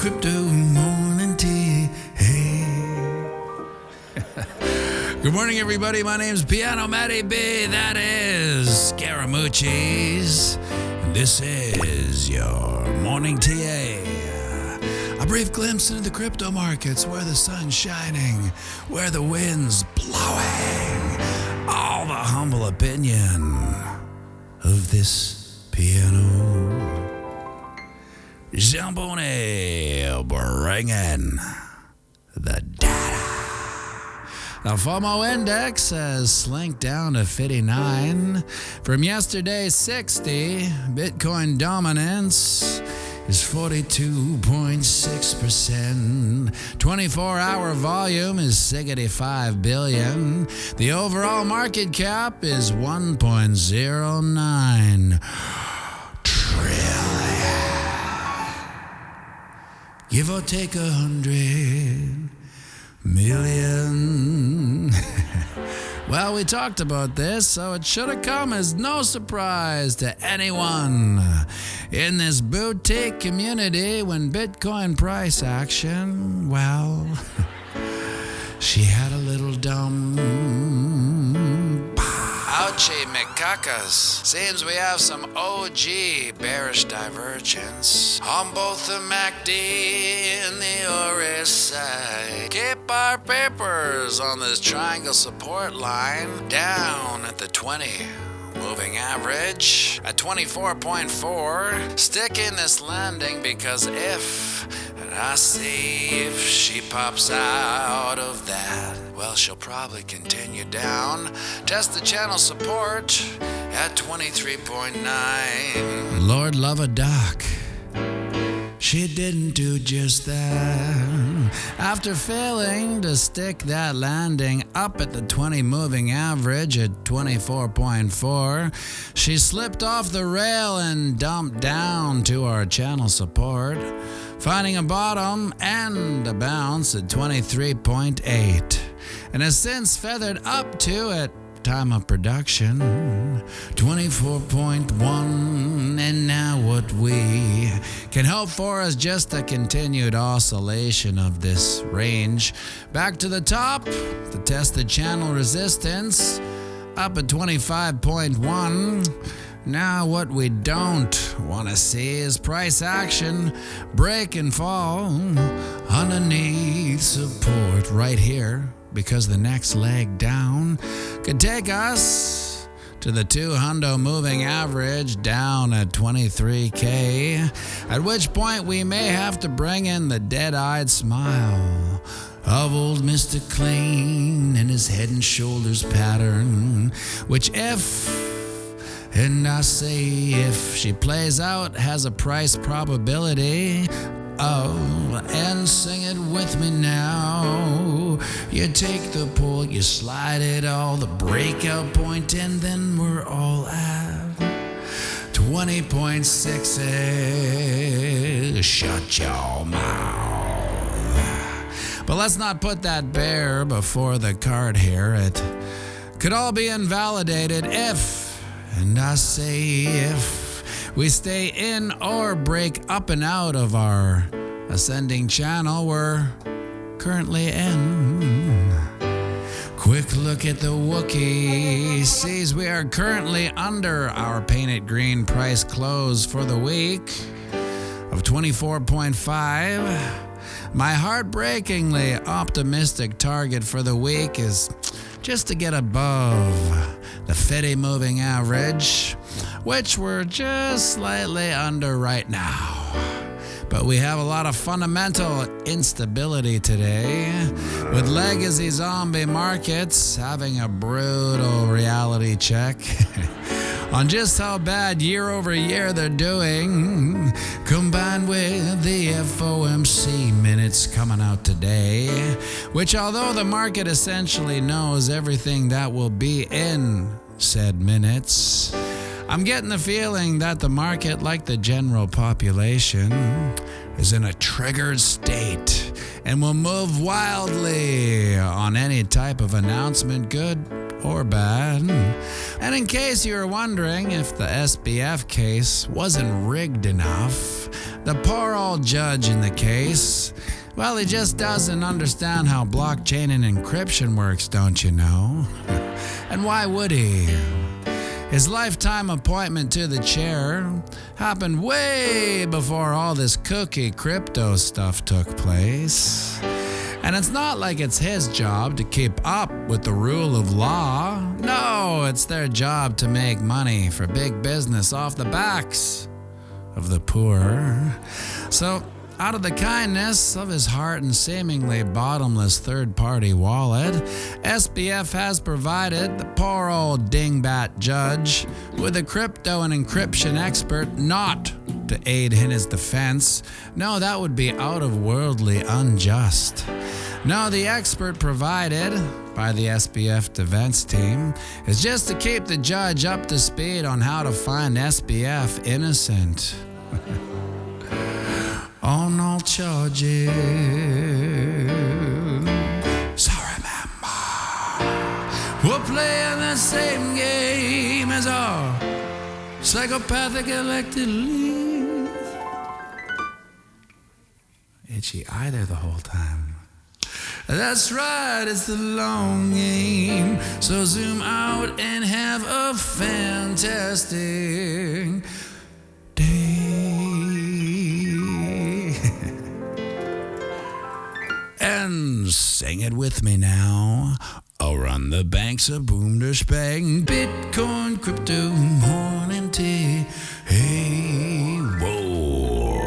Crypto Morning Tea. Hey. Good morning, everybody. My name's pianomattyb. That is Scaramucci's. And this is your Morning TA. A brief glimpse into the crypto markets, where the sun's shining, where the wind's blowing. All the humble opinion of this piano. Jambone bringing the data. The FOMO index has slinked down to 59 from yesterday's 60. Bitcoin dominance is 42.6%. 24-hour volume is 65 billion. The overall market cap is 1.09 trillion. Give or take 100 million. Well, we talked about this, so it should have come as no surprise to anyone in this boutique community when Bitcoin price action, well, she had a little dumb. Ouchie McCuckas. Seems we have some OG bearish divergence on both the MACD and the RSI. Keep our papers on this triangle support line down at the 20. Moving average at 24.4. Stick in this landing because if she pops out of that, well, she'll probably continue down. Test the channel support at 23.9. Lord love a doc. She didn't do just that. After failing to stick that landing up at the 20 moving average at 24.4, she slipped off the rail and dumped down to our channel support, finding a bottom and a bounce at 23.8, and has since feathered up to, at time of production, 24.1, and now what we can hope for is just a continued oscillation of this range back to the top to test the channel resistance up at 25.1. Now what we don't want to see is price action break and fall underneath support right here, because the next leg down could take us to the 200 moving average down at 23K, at which point we may have to bring in the dead-eyed smile of old Mr. Clean and his head and shoulders pattern, which and I say if she plays out, has a price probability of, and sing it with me now. You take the pull, you slide it all, the breakout point, and then we're all at 20.6. Shut your mouth. But let's not put that bear before the cart here. It could all be invalidated if, and I say if, we stay in or break up and out of our ascending channel we're currently in. Quick look at the Wookiee sees we are currently under our painted green price close for the week of 24.5. My heartbreakingly optimistic target for the week is just to get above the 50 moving average, which we're just slightly under right now. But we have a lot of fundamental instability today, with legacy zombie markets having a brutal reality check on just how bad year over year they're doing, combined with the FOMC minutes coming out today, which, although the market essentially knows everything that will be in said minutes, I'm getting the feeling that the market, like the general population, is in a triggered state and will move wildly on any type of announcement, good or bad. And in case you were wondering if the SBF case wasn't rigged enough, the poor old judge in the case, well, he just doesn't understand how blockchain and encryption works, don't you know? And why would he? His lifetime appointment to the chair happened way before all this cookie crypto stuff took place. And it's not like it's his job to keep up with the rule of law. No, it's their job to make money for big business off the backs of the poor. So, out of the kindness of his heart and seemingly bottomless third-party wallet, SBF has provided the poor old dingbat judge with a crypto and encryption expert not to aid in his defense. No, that would be out-of-worldly unjust. No, the expert provided by the SBF defense team is just to keep the judge up to speed on how to find SBF innocent. On all charges. So remember, we're playing the same game as our psychopathic elected lead. Itchy eye there the whole time. That's right, it's the long game. So zoom out and have a fantastic day. And sing it with me now. I'll run the banks of Boomderspang, Bitcoin, crypto, morning tea. Hey, whoa.